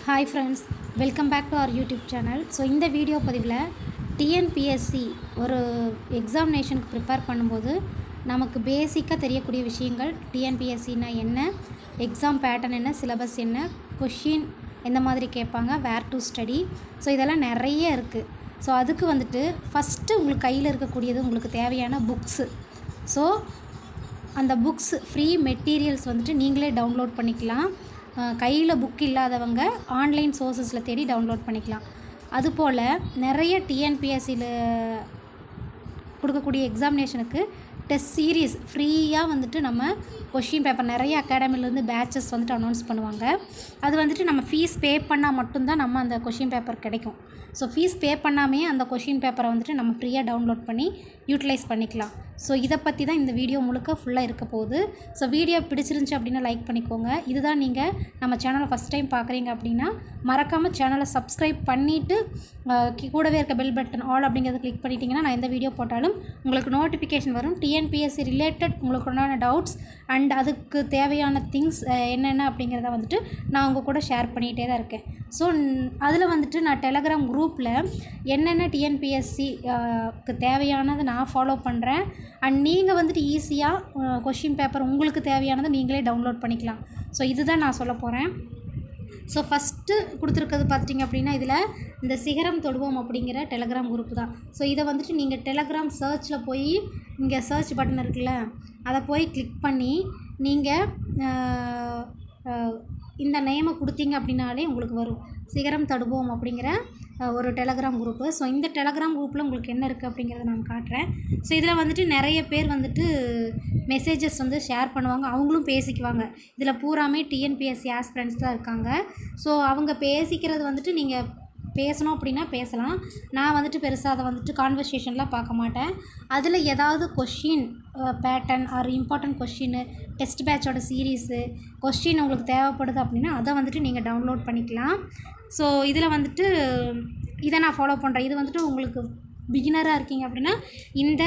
Hi friends, welcome back to our YouTube channel. So இந்த video பதிவில் TNPSC ஒரு எக்ஸாமினேஷனுக்கு prepare பண்ணும்போது நமக்கு பேசிக்காக தெரியக்கூடிய விஷயங்கள், டிஎன்பிஎஸ்சினா என்ன, எக்ஸாம் பேட்டர்ன் என்ன, சிலபஸ் என்ன, கொஷின் எந்த மாதிரி கேட்பாங்க, வேர் டு ஸ்டடி, ஸோ இதெல்லாம் நிறைய இருக்குது. ஸோ அதுக்கு வந்துட்டு ஃபஸ்ட்டு உங்களுக்கு கையில் இருக்கக்கூடியது உங்களுக்கு தேவையான புக்ஸு. ஸோ அந்த புக்ஸ் ஃப்ரீ மெட்டீரியல்ஸ் வந்துட்டு நீங்களே டவுன்லோட் பண்ணிக்கலாம். கையில் புக் இல்லாதவங்க ஆன்லைன் சோர்ஸஸில் தேடி டவுன்லோட் பண்ணிக்கலாம். அதுபோல் நிறைய டிஎன்பிஎஸ்சியில் கொடுக்கக்கூடிய எக்ஸாமினேஷனுக்கு டெஸ்ட் சீரீஸ் ஃப்ரீயாக வந்துட்டு நம்ம கொஷின் பேப்பர் நிறைய அகாடமிலேருந்து பேட்சஸ் வந்துட்டு அனௌன்ஸ் பண்ணுவாங்க. அது வந்துட்டு நம்ம ஃபீஸ் பே பண்ணால் மட்டும்தான் நம்ம அந்த கொஷின் பேப்பர் கிடைக்கும். ஸோ ஃபீஸ் பே பண்ணாமே அந்த கொஷின் பேப்பரை வந்துட்டு நம்ம ஃப்ரீயாக டவுன்லோட் பண்ணி யூட்டிலைஸ் பண்ணிக்கலாம். ஸோ இதை பற்றி தான் இந்த வீடியோ முழுக்க ஃபுல்லாக இருக்க போகுது. ஸோ வீடியோ பிடிச்சிருந்துச்சி அப்படின்னா லைக் பண்ணிக்கோங்க. இதுதான் நீங்கள் நம்ம சேனலை ஃபஸ்ட் டைம் பார்க்குறீங்க அப்படின்னா மறக்காமல் சேனலை சப்ஸ்கிரைப் பண்ணிவிட்டு கூடவே இருக்க பெல் பட்டன் ஆல் அப்படிங்கிறத கிளிக் பண்ணிட்டீங்கன்னா நான் எந்த வீடியோ போட்டாலும் உங்களுக்கு நோட்டிஃபிகேஷன் வரும். டிஎன்பிஎஸ்சி ரிலேட்டட் உங்களுக்கு உண்டான டவுட்ஸ் அண்ட் அதுக்கு தேவையான திங்ஸ் என்னென்ன அப்படிங்கிறத வந்துட்டு நான் உங்கள் கூட ஷேர் பண்ணிகிட்டே தான் இருக்கேன். ஸோ அதில் வந்துட்டு நான் டெலகிராம் குரூப்பில் என்னென்ன டிஎன்பிஎஸ்சிக்கு தேவையானதை நான் ஃபாலோ பண்ணுறேன். அண்ட் நீங்கள் வந்துட்டு ஈஸியாக கொஷின் பேப்பர் உங்களுக்கு தேவையானதை நீங்களே டவுன்லோட் பண்ணிக்கலாம். ஸோ இதுதான் நான் சொல்ல போகிறேன். ஸோ ஃபஸ்ட்டு கொடுத்துருக்கிறது பார்த்திங்க அப்படின்னா இதில் இந்த சிகரம் தொடுவோம் அப்படிங்கிற டெலகிராம் குரூப் தான். ஸோ இதை வந்துட்டு நீங்கள் டெலகிராம் சர்ச்சில் போய் இங்கே சர்ச் பட்டன் இருக்குல்ல, அதை போய் கிளிக் பண்ணி நீங்கள் இந்த நேமை கொடுத்தீங்க அப்படின்னாலே உங்களுக்கு வரும் சிகரம் தொடுவோம் அப்படிங்கிற ஒரு டெலகிராம் குரூப்பு. ஸோ இந்த டெலகிராம் குரூப்பில் உங்களுக்கு என்ன இருக்குது அப்படிங்கிறத நான் காட்டுறேன். ஸோ இதில் வந்துட்டு நிறைய பேர் வந்துட்டு மெசேஜஸ் வந்து ஷேர் பண்ணுவாங்க, அவங்களும் பேசிக்குவாங்க. இதில் பூராமே டிஎன்பிஎஸ்சி ஆஸ்பிரண்ட்ஸ் தான் இருக்காங்க. ஸோ அவங்க பேசிக்கிறது வந்துட்டு நீங்கள் பேசணும் அப்படின்னா பேசலாம். நான் வந்துட்டு பெருசாக அதை வந்துட்டு கான்வர்சேஷன்லாம் பார்க்க மாட்டேன். அதில் ஏதாவது கொஷின் பேட்டர்ன் ஆர் இம்பார்ட்டன்ட் கொஷின்னு, டெஸ்ட் பேட்சோட சீரீஸு கொஷின் உங்களுக்கு தேவைப்படுது அப்படின்னா அதை வந்துட்டு நீங்கள் டவுன்லோட் பண்ணிக்கலாம். ஸோ இதில் வந்துட்டு இதை நான் ஃபாலோ பண்ணுறேன். இது வந்துட்டு உங்களுக்கு பிகினராக இருக்கீங்க அப்படின்னா இந்த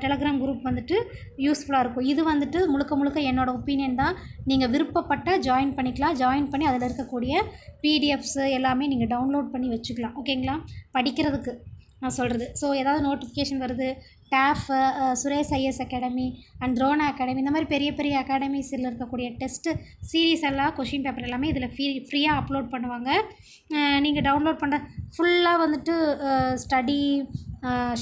டெலகிராம் குரூப் வந்துட்டு யூஸ்ஃபுல்லாக இருக்கும். இது வந்துட்டு முழுக்க முழுக்க என்னோடய ஒப்பீனியன் தான். நீங்கள் விருப்பப்பட்ட ஜாயின் பண்ணிக்கலாம். ஜாயின் பண்ணி அதில் இருக்கக்கூடிய பிடிஎஃப்ஸு எல்லாமே நீங்கள் டவுன்லோட் பண்ணி வச்சுக்கலாம். ஓகேங்களா, படிக்கிறதுக்கு நான் சொல்கிறது. ஸோ ஏதாவது நோட்டிஃபிகேஷன் வருது, டேஃப், Suresh IAS academy and Drona academy, இந்த மாதிரி பெரிய பெரிய அகாடமிஸில் இருக்கக்கூடிய டெஸ்ட்டு சீரீஸ் எல்லாம் கொஷின் பேப்பர் எல்லாமே இதில் ஃப்ரீயாக அப்லோட் பண்ணுவாங்க. நீங்கள் டவுன்லோட் பண்ண ஃபுல்லாக வந்துட்டு ஸ்டடி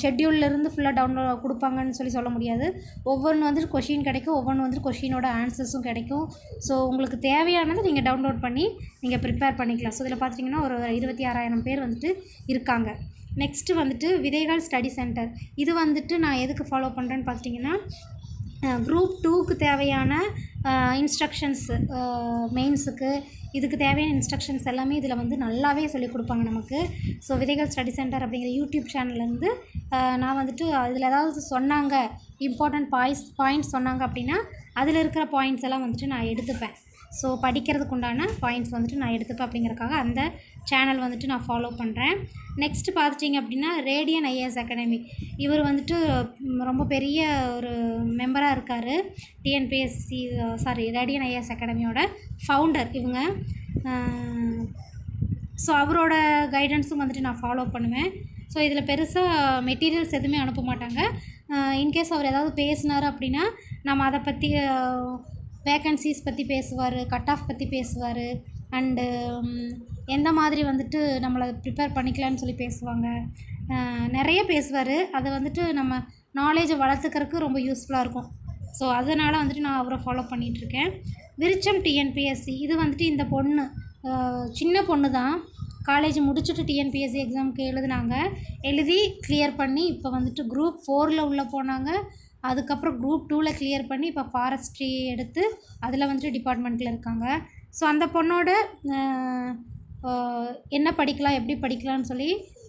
ஷெட்யூல்லேருந்து ஃபுல்லாக டவுன்லோட் கொடுப்பாங்கன்னு சொல்ல முடியாது. ஒவ்வொன்று வந்துட்டு கொஷின் கிடைக்கும், ஒவ்வொன்று வந்துட்டு கொஷினோட ஆன்சர்ஸும் கிடைக்கும். ஸோ உங்களுக்கு தேவையானதை நீங்கள் டவுன்லோட் பண்ணி நீங்கள் ப்ரிப்பேர் பண்ணிக்கலாம். ஸோ இதில் பார்த்திங்கன்னா ஒரு 26,000 பேர் வந்துட்டு இருக்காங்க. நெக்ஸ்ட்டு வந்துட்டு விதைகள் ஸ்டடி சென்டர். இது வந்துட்டு நான் எதுக்கு ஃபாலோ பண்ணுறேன்னு பார்த்திங்கன்னா குரூப் 2க்கு தேவையான இன்ஸ்ட்ரக்ஷன்ஸ், மெயின்ஸுக்கு இதுக்கு தேவையான இன்ஸ்ட்ரக்ஷன்ஸ் எல்லாமே இதில் வந்து நல்லாவே சொல்லிக் கொடுப்பாங்க நமக்கு. ஸோ விதைகள் ஸ்டடி சென்டர் அப்படிங்கிற யூடியூப் சேனல்லேருந்து நான் வந்துட்டு அதில் ஏதாவது சொன்னாங்க, இம்பார்ட்டண்ட் பாயிண்ட்ஸ் சொன்னாங்க அப்படின்னா அதில் இருக்கிற பாயிண்ட்ஸ் எல்லாம் வந்துட்டு நான் எடுத்துப்பேன். ஸோ படிக்கிறதுக்கு உண்டான பாயிண்ட்ஸ் வந்துட்டு நான் எடுத்துப்பேன். அப்படிங்கிறக்காக அந்த சேனல் வந்துட்டு நான் ஃபாலோ பண்ணுறேன். நெக்ஸ்ட்டு பார்த்துட்டிங்க அப்படின்னா ரேடியன் ஐஏஎஸ் அகாடமி. இவர் வந்துட்டு ரொம்ப பெரிய ஒரு மெம்பராக இருக்கார். டிஎன்பிஎஸ்சி ரேடியன் ஐஏஎஸ் அகாடமியோட ஃபவுண்டர் இவங்க. ஸோ அவரோட கைடன்ஸும் வந்துட்டு நான் ஃபாலோ பண்ணுவேன். ஸோ இதில் பெருசாக மெட்டீரியல்ஸ் எதுவுமே அனுப்ப மாட்டாங்க. இன்கேஸ் அவர் ஏதாவது பேசினார் அப்படின்னா நம்ம அதை பற்றி வேக்கன்சிஸ் பற்றி பேசுவார், கட் ஆஃப் பற்றி பேசுவார், அண்டு எந்த மாதிரி வந்துட்டு நம்மளை ப்ரிப்பேர் பண்ணிக்கலான்னு சொல்லி பேசுவாங்க. நிறைய பேசுவார். அதை வந்துட்டு நம்ம நாலேஜை வளர்த்துக்கிறதுக்கு ரொம்ப யூஸ்ஃபுல்லாக இருக்கும். ஸோ அதனால் வந்துட்டு நான் அவரை ஃபாலோ பண்ணிகிட்ருக்கேன். விருச்சம் டிஎன்பிஎஸ்சி. இது வந்துட்டு இந்த பொண்ணு சின்ன பொண்ணு தான். காலேஜ் முடிச்சுட்டு டிஎன்பிஎஸ்சி எக்ஸாமுக்கு எழுதி கிளியர் பண்ணி இப்போ வந்துட்டு குரூப் 4ல் உள்ளே போனாங்க. அதுக்கப்புறம் குரூப் 2ல் கிளியர் பண்ணி இப்போ ஃபாரஸ்ட்ரி எடுத்து அதில் வந்துட்டு டிபார்ட்மெண்ட்டில் இருக்காங்க. ஸோ அந்த பொண்ணோட என்ன படிக்கலாம், எப்படி படிக்கலாம்னு சொல்லி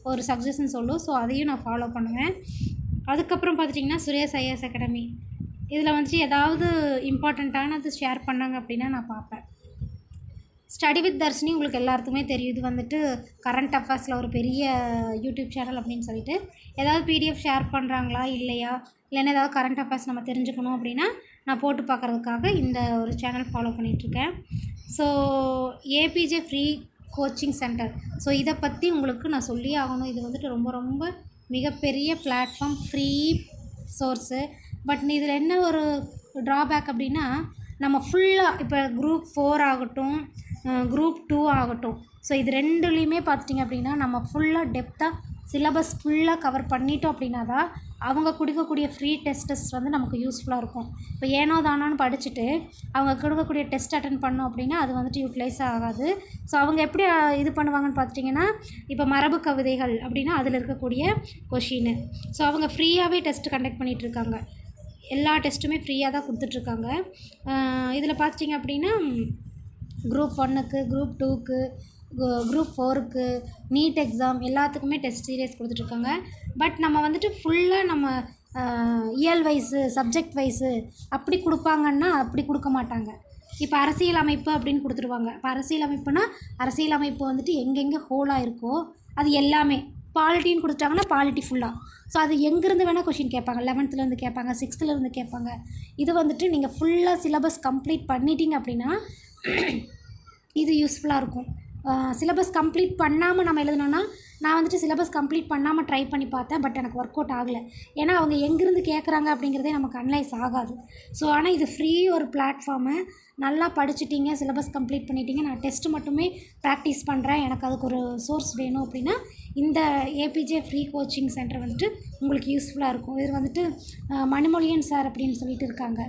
ஒரு சஜஷன் சொல்லும். ஸோ அதையும் நான் ஃபாலோ பண்ணுவேன். அதுக்கப்புறம் பார்த்துட்டிங்கன்னா சுரேஷ் ஐஏஎஸ் அகாடமி. இதில் வந்துட்டு ஏதாவது இம்பார்ட்டண்ட்டானது ஷேர் பண்ணாங்க அப்படின்னா நான் பார்ப்பேன். ஸ்டடி வித் தர்ஷினி உங்களுக்கு எல்லாத்துக்குமே தெரியும். இது வந்துட்டு கரண்ட் அஃபேர்ஸில் ஒரு பெரிய யூடியூப் சேனல் அப்படின்னு சொல்லிட்டு ஏதாவது பிடிஎஃப் ஷேர் பண்ணுறாங்களா இல்லையா, இல்லைன்னா ஏதாவது கரண்ட் அஃபேர்ஸ் நம்ம தெரிஞ்சுக்கணும் அப்படின்னா நான் போட்டு பார்க்குறதுக்காக இந்த ஒரு சேனல் ஃபாலோ பண்ணிகிட்ருக்கேன். So APJ free coaching centre. So இதை பற்றி உங்களுக்கு நான் சொல்லியே ஆகணும். இது வந்துட்டு ரொம்ப ரொம்ப மிகப்பெரிய பிளாட்ஃபார்ம், ஃப்ரீ சோர்ஸு. பட் இதில் என்ன ஒரு ட்ராபேக் அப்படின்னா, நம்ம ஃபுல்லாக இப்போ குரூப் 4 ஆகட்டும், குரூப் 2 ஆகட்டும், ஸோ இது ரெண்டுலேயுமே பார்த்துட்டிங்க அப்படின்னா நம்ம ஃபுல்லாக டெப்த்தாக சிலபஸ் ஃபுல்லாக கவர் பண்ணிட்டோம் அப்படின்னா தான் அவங்க கொடுக்கக்கூடிய ஃப்ரீ டெஸ்ட்டஸ் வந்து நமக்கு யூஸ்ஃபுல்லாக இருக்கும். இப்போ ஏனோ தானோன்னு படிச்சுட்டு அவங்க கொடுக்கக்கூடிய டெஸ்ட் அட்டன் பண்ணோம் அப்படின்னா அது வந்துட்டு யூட்டிலைஸ் ஆகாது. ஸோ அவங்க எப்படி இது பண்ணுவாங்கன்னு பார்த்துட்டிங்கன்னா, இப்போ மரபு கவிதைகள் அப்படின்னா அதில் இருக்கக்கூடிய கொஷின்னு, ஸோ அவங்க ஃப்ரீயாகவே டெஸ்ட் கண்டக்ட் பண்ணிகிட்ருக்காங்க. எல்லா டெஸ்ட்டுமே ஃப்ரீயாக தான் கொடுத்துட்ருக்காங்க. இதில் பார்த்துட்டிங்க அப்படின்னா குரூப் 1க்கு, குரூப் 2க்கு, குரூப் 4க்கு, நீட் எக்ஸாம் எல்லாத்துக்குமே டெஸ்ட் சீரியஸ் கொடுத்துட்ருக்காங்க. பட் நம்ம வந்துட்டு ஃபுல்லாக நம்ம இயல் வைஸு, சப்ஜெக்ட் வைஸு அப்படி கொடுப்பாங்கன்னா அப்படி கொடுக்க மாட்டாங்க. இப்போ அரசியல் அமைப்பு அப்படின்னு கொடுத்துருவாங்க. இப்போ அரசியல் அமைப்புனா அரசியல் அமைப்பு வந்துட்டு எங்கெங்கே ஹோலாக இருக்கோ அது எல்லாமே. பாலிட்டின்னு கொடுத்துட்டாங்கன்னா பாலிட்டி ஃபுல்லாக. ஸோ அது எங்கேருந்து வேணால் கொஷின் கேட்பாங்க. 11th கேட்பாங்க, 6th கேட்பாங்க. இது வந்துட்டு நீங்கள் ஃபுல்லாக சிலபஸ் கம்ப்ளீட் பண்ணிட்டீங்க அப்படின்னா இது யூஸ்ஃபுல்லாக இருக்கும். சிலபஸ் கம்ப்ளீட் பண்ணாமல் நம்ம எழுதணுன்னா, நான் வந்துட்டு சிலபஸ் கம்ப்ளீட் பண்ணாமல் ட்ரை பண்ணி பார்த்தேன். பட் எனக்கு ஒர்க் அவுட் ஆகலை. ஏன்னா அவங்க எங்கேருந்து கேட்குறாங்க அப்படிங்கிறதே நமக்கு அனலைஸ் ஆகாது. ஸோ ஆனால் இது ஃப்ரீ ஒரு பிளாட்ஃபார்மு. நல்லா படிச்சுட்டிங்க, சிலபஸ் கம்ப்ளீட் பண்ணிட்டீங்க, நான் டெஸ்ட்டு மட்டுமே ப்ராக்டிஸ் பண்ணுறேன், எனக்கு அதுக்கு ஒரு சோர்ஸ் வேணும் அப்படின்னா இந்த ஏபிஜே ஃப்ரீ கோச்சிங் சென்டர் வந்துட்டு உங்களுக்கு யூஸ்ஃபுல்லாக இருக்கும். இது வந்துட்டு மணிமொழியன் சார் அப்படின்னு சொல்லிட்டு இருக்காங்க.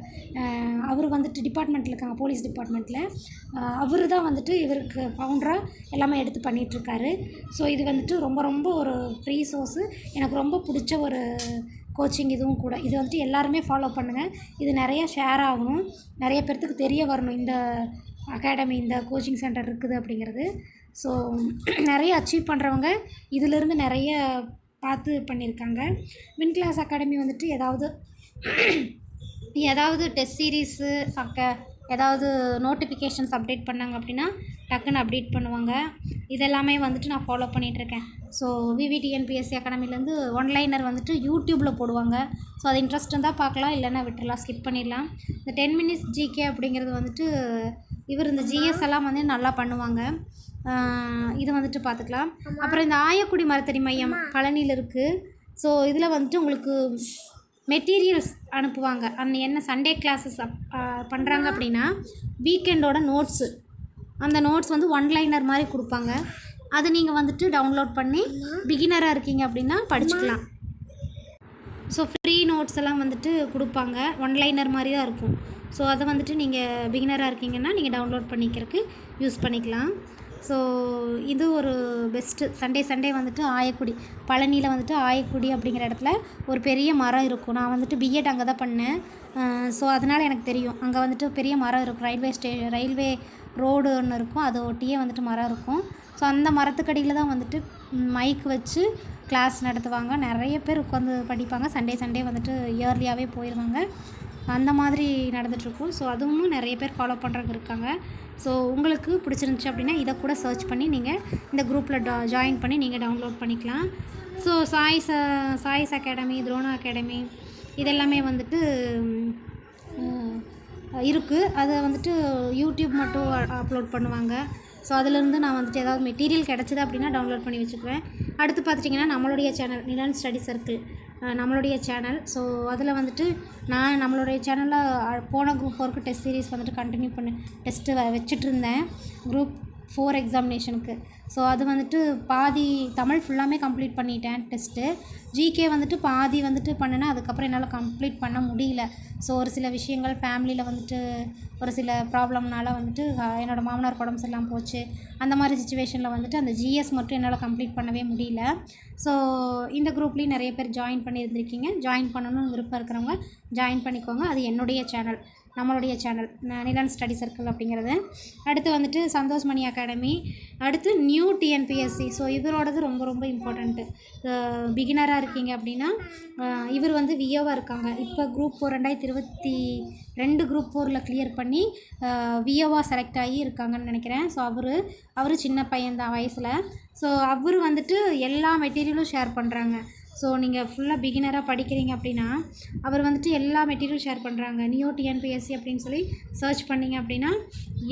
அவர் வந்துட்டு டிபார்ட்மெண்ட்டில் இருக்காங்க, போலீஸ் டிபார்ட்மெண்ட்டில். அவர் தான் வந்துட்டு இவருக்கு ஃபவுண்டராக எல்லாமே எடுத்து பண்ணிகிட்ருக்காரு. ஸோ இது வந்துட்டு ரொம்ப ரொம்ப ஒரு ஃப்ரீ சோர்ஸு. எனக்கு ரொம்ப பிடிச்ச ஒரு கோச்சிங் இதுவும் கூட. இது வந்துட்டு எல்லாருமே ஃபாலோ பண்ணுங்கள். இது நிறைய ஷேர் ஆகணும், நிறைய பேர்த்துக்கு தெரிய வரணும் இந்த அகாடமி, இந்த கோச்சிங் சென்டர் இருக்குது அப்படிங்கிறது. ஸோ நிறைய அச்சீவ் பண்ணுறவங்க இதிலிருந்து நிறைய பார்த்து பண்ணியிருக்காங்க. வின் கிளாஸ் அகாடமி வந்துட்டு ஏதாவது டெஸ்ட் சீரீஸு ஏதாவது நோட்டிஃபிகேஷன்ஸ் அப்டேட் பண்ணாங்க அப்படின்னா டக்குன்னு அப்டேட் பண்ணுவாங்க. இதெல்லாமே வந்துட்டு நான் ஃபாலோ பண்ணிகிட்ருக்கேன். ஸோ விவிடிஎன்பிஎஸ்சி அகாடமிலேருந்து ஒன்லைனர் வந்துட்டு யூடியூப்பில் போடுவாங்க. ஸோ அது இன்ட்ரெஸ்ட் இருந்தால் பார்க்கலாம், இல்லைன்னா விட்டுடலாம், ஸ்கிப் பண்ணிடலாம். இந்த 10 minutes ஜிகே அப்படிங்கிறது வந்துட்டு இவர் இந்த ஜிஎஸ் எல்லாம் வந்து நல்லா பண்ணுவாங்க. இது வந்துட்டு பார்த்துக்கலாம். அப்புறம் இந்த ஆயக்குடி மரத்தடி மையம் பழனியில் இருக்குது. ஸோ இதில் வந்துட்டு உங்களுக்கு மெட்டீரியல்ஸ் அனுப்புவாங்க. என்ன சண்டே கிளாஸஸ் பண்ணுறாங்க அப்படின்னா வீக்கெண்டோட நோட்ஸு, அந்த நோட்ஸ் வந்து ஒன்லைனர் மாதிரி கொடுப்பாங்க. அது நீங்கள் வந்துட்டு டவுன்லோட் பண்ணி பிகினராக இருக்கீங்க அப்படின்னா படிச்சுக்கலாம். ஸோ ஃப்ரீ நோட்ஸ் எல்லாம் வந்துட்டு கொடுப்பாங்க, ஒன்லைனர் மாதிரி தான் இருக்கும். ஸோ அதை வந்துட்டு நீங்கள் பிகினராக இருக்கீங்கன்னா நீங்கள் டவுன்லோட் பண்ணிக்கிறதுக்கு யூஸ் பண்ணிக்கலாம். ஸோ இது ஒரு பெஸ்ட்டு. சண்டே வந்துட்டு ஆயக்குடி, பழனியில் வந்துட்டு ஆயக்குடி அப்படிங்கிற இடத்துல ஒரு பெரிய மரம் இருக்கும். நான் வந்துட்டு பிஎட் அங்கே தான் பண்ணேன். ஸோ அதனால் எனக்கு தெரியும். அங்கே வந்துட்டு பெரிய மரம் இருக்கும். ரயில்வே ரோடு ஒன்று இருக்கும், அதை ஒட்டியே வந்துட்டு மரம் இருக்கும். ஸோ அந்த மரத்துக்கடியில் தான் வந்துட்டு மைக் வச்சு கிளாஸ் நடத்துவாங்க. நிறைய பேர் உட்காந்து படிப்பாங்க. சண்டே வந்துட்டு இயர்லியாகவே போயிடுவாங்க. அந்த மாதிரி நடந்துகிட்ருக்கும். ஸோ அதுவும் நிறைய பேர் ஃபாலோ பண்ணுறவங்க இருக்காங்க. ஸோ உங்களுக்கு பிடிச்சிருந்துச்சி அப்படின்னா இதை கூட சர்ச் பண்ணி நீங்கள் இந்த குரூப்பில் ஜாயின் பண்ணி நீங்கள் டவுன்லோட் பண்ணிக்கலாம். So choice academy, Drona academy இதெல்லாமே வந்துட்டு இருக்குது. அதை வந்துட்டு யூடியூப் மட்டும் அப்லோட் பண்ணுவாங்க. ஸோ அதிலேருந்து நான் வந்துட்டு ஏதாவது மெட்டீரியல் கிடச்சிது அப்படின்னா டவுன்லோட் பண்ணி வச்சுக்குவேன். அடுத்து பார்த்துட்டிங்கன்னா நம்மளுடைய சேனல் நிலன் ஸ்டடி சர்க்கிள், நம்மளுடைய சேனல். ஸோ அதில் வந்துட்டு நான் நம்மளுடைய சேனலில் போன குரூப் 4க்கு டெஸ்ட் சீரீஸ் வந்துட்டு கண்டினியூ டெஸ்ட்டு வச்சிட்ருந்தேன் குரூப் 4 எக்ஸாமினேஷனுக்கு. ஸோ அது வந்துட்டு பாதி தமிழ் ஃபுல்லாமே கம்ப்ளீட் பண்ணிட்டேன் டெஸ்ட்டு. ஜிகே வந்துட்டு பாதி வந்துட்டு பண்ணினேன். அதுக்கப்புறம் என்னால் கம்ப்ளீட் பண்ண முடியல. ஸோ ஒரு சில விஷயங்கள் ஃபேமிலியில் வந்துட்டு ஒரு சில ப்ராப்ளம்னால வந்துட்டு என்னோடய மாமனார் உடம்பு சரியில்லாமல் போச்சு. அந்த மாதிரி சுச்சுவேஷனில் வந்துட்டு அந்த ஜிஎஸ் மட்டும் என்னால் கம்ப்ளீட் பண்ணவே முடியல. ஸோ இந்த குரூப்லேயும் நிறைய பேர் ஜாயின் பண்ணியிருந்திருக்கீங்க. ஜாயின் பண்ணணும்னு விருப்பம் இருக்கிறவங்க ஜாயின் பண்ணிக்கோங்க. அது என்னுடைய சேனல், நம்மளுடைய சேனல் நிலன் ஸ்டடி சர்க்கிள் அப்படிங்கிறது. அடுத்து வந்துட்டு சந்தோஷ் மணி அகாடமி, அடுத்து நியூ டிஎன்பிஎஸ்சி. ஸோ இவரோடது ரொம்ப ரொம்ப இம்பார்ட்டண்ட்டு. பிகினராக இருக்கீங்க அப்படின்னா இவர் வந்து விஓவாக இருக்காங்க. இப்போ குரூப் 4 2022 குரூப் 4ல் கிளியர் பண்ணி விஓவாக செலக்ட் ஆகி இருக்காங்கன்னு நினைக்கிறேன். ஸோ அவர் சின்ன பையன்தான் வயசில். ஸோ அவர் வந்துட்டு எல்லா மெட்டீரியலும் ஷேர் பண்ணுறாங்க. ஸோ நீங்கள் ஃபுல்லாக பிகினராக படிக்கிறீங்க அப்படின்னா அவர் வந்துட்டு எல்லா மெட்டீரியல் ஷேர் பண்ணுறாங்க. நியோ டிஎன்பிஎஸ்சி அப்படின்னு சொல்லி சர்ச் பண்ணிங்க அப்படின்னா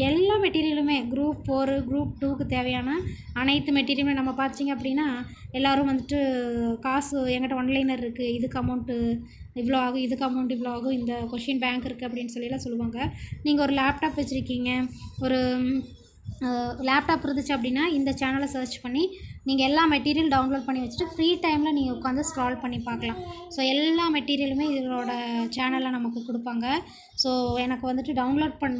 எல்லா மெட்டீரியலுமே குரூப் 4 குரூப் 2க்கு தேவையான அனைத்து மெட்டீரியலுமே நம்ம பார்த்திங்க அப்படின்னா எல்லோரும் வந்துட்டு காசு என்கிட்ட ஒன்லைனர் இருக்குது, இதுக்கு அமௌண்ட்டு இவ்வளோ ஆகும், இதுக்கு அமௌண்ட் இவ்வளோ ஆகும், இந்த கொஷின் பேங்க் இருக்குது அப்படின்னு சொல்லிலாம் சொல்லுவாங்க. நீங்கள் ஒரு லேப்டாப் வச்சுருக்கீங்க, ஒரு லேப்டாப் இருந்துச்சு அப்படின்னா இந்த சேனலை சர்ச் பண்ணி நீங்கள் எல்லா மெட்டீரியல் டவுன்லோட் பண்ணி வச்சுட்டு ஃப்ரீ டைமில் நீங்கள் உட்காந்து ஸ்க்ரால் பண்ணி பார்க்கலாம். ஸோ எல்லா மெட்டீரியலுமே இதோட சேனலில் நமக்கு கொடுப்பாங்க. ஸோ எனக்கு வந்துட்டு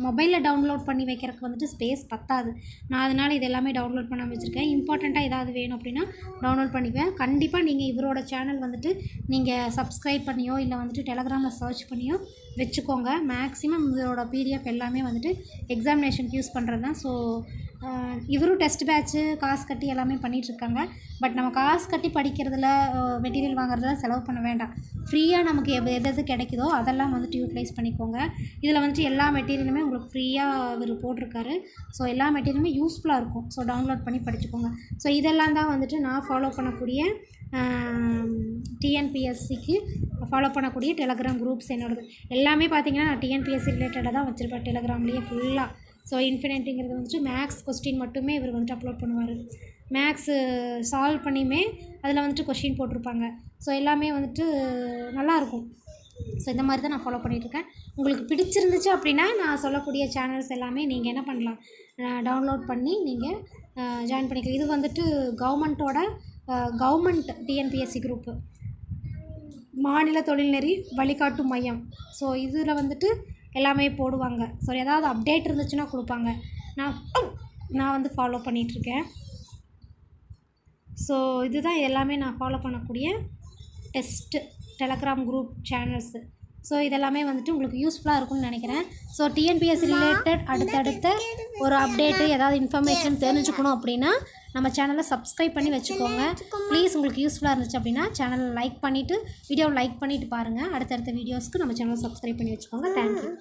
மொபைலில் டவுன்லோட் பண்ணி வைக்கிறதுக்கு வந்துட்டு ஸ்பேஸ் பத்தாது. நான் அதனால் இது எல்லாமே டவுன்லோட் பண்ண வச்சுருக்கேன். இம்பார்ட்டண்ட்டாக ஏதாவது வேணும் அப்படின்னா டவுன்லோட் பண்ணிக்குவேன். கண்டிப்பாக நீங்கள் இவரோட சேனல் வந்துட்டு நீங்கள் சப்ஸ்கிரைப் பண்ணியோ இல்லை வந்துட்டு டெலகிராமில் சர்ச் பண்ணியோ வச்சுக்கோங்க. மேக்ஸிமம் இதோட பிடிஎஃப் எல்லாமே வந்துட்டு எக்ஸாமினேஷனுக்கு யூஸ் பண்ணுறது தான். ஸோ இவரும் டெஸ்ட் பேட்ச்சு காசு கட்டி எல்லாமே பண்ணிகிட்ருக்காங்க. பட் நம்ம காசு கட்டி படிக்கிறதுல மெட்டீரியல் வாங்குறதுல செலவு பண்ண வேண்டாம். ஃப்ரீயாக நமக்கு எது கிடைக்குதோ அதெல்லாம் வந்துட்டு யூட்டிலைஸ் பண்ணிக்கோங்க. இதில் வந்துட்டு எல்லா மெட்டீரியலுமே உங்களுக்கு ஃப்ரீயாக இவர் போட்டிருக்காரு. ஸோ எல்லா மெட்டீரியலுமே யூஸ்ஃபுல்லாக இருக்கும். ஸோ டவுன்லோட் பண்ணி படிச்சுக்கோங்க. ஸோ இதெல்லாம் தான் வந்துட்டு நான் ஃபாலோ பண்ணக்கூடிய டிஎன்பிஎஸ்சிக்கு ஃபாலோ பண்ணக்கூடிய டெலகிராம் குரூப்ஸ் என்னோடது. எல்லாமே பார்த்திங்கன்னா நான் டிஎன்பிஎஸ்சி ரிலேட்டடாக தான் வச்சுருப்பேன் டெலகிராம்லேயே ஃபுல்லாக. ஸோ இன்ஃபினிட்டிங்கிறது வந்துட்டு மேக்ஸ் கொஸ்டின் மட்டுமே இவர் வந்துட்டு அப்லோட் பண்ணுவார். மேக்ஸு சால்வ் பண்ணியுமே அதில் வந்துட்டு கொஷின் போட்டிருப்பாங்க. ஸோ எல்லாமே வந்துட்டு நல்லாயிருக்கும். ஸோ இந்த மாதிரி தான் நான் ஃபாலோ பண்ணிகிட்ருக்கேன். உங்களுக்கு பிடிச்சிருந்துச்சு அப்படின்னா நான் சொல்லக்கூடிய சேனல்ஸ் எல்லாமே நீங்கள் என்ன பண்ணலாம், டவுன்லோட் பண்ணி நீங்கள் ஜாயின் பண்ணிக்கலாம். இது வந்துட்டு கவர்மெண்ட் டிஎன்பிஎஸ்சி குரூப்பு, மாநில தொழில்நெறி வழிகாட்டு மையம். ஸோ இதில் வந்துட்டு எல்லாமே போடுவாங்க. ஸோ ஏதாவது அப்டேட் இருந்துச்சுன்னா கொடுப்பாங்க. நான் வந்து ஃபாலோ பண்ணிகிட்ருக்கேன். ஸோ இதுதான் எல்லாமே நான் ஃபாலோ பண்ணக்கூடிய டெலகிராம் குரூப் சேனல்ஸு. ஸோ இதெல்லாமே வந்துட்டு உங்களுக்கு யூஸ்ஃபுல்லாக இருக்கும்னு நினைக்கிறேன். ஸோ டிஎன்பிஎஸ்சி ரிலேட்டட் அடுத்தடுத்த ஒரு அப்டேட்டு ஏதாவது இன்ஃபர்மேஷன் தெரிஞ்சுக்கணும் அப்படின்னா நம்ம சேனலை சப்ஸ்கிரைப் பண்ணி வச்சுக்கோங்க. ப்ளீஸ் உங்களுக்கு யூஸ்ஃபுல்லாக இருந்துச்சு அப்படின்னா சேனலை லைக் பண்ணிவிட்டு வீடியோவை லைக் பண்ணிவிட்டு பாருங்கள். அடுத்தடுத்த வீடியோஸ்க்கு நம்ம சேனலை சப்ஸ்கிரைப் பண்ணி வச்சுக்கோங்க. தேங்க்யூ.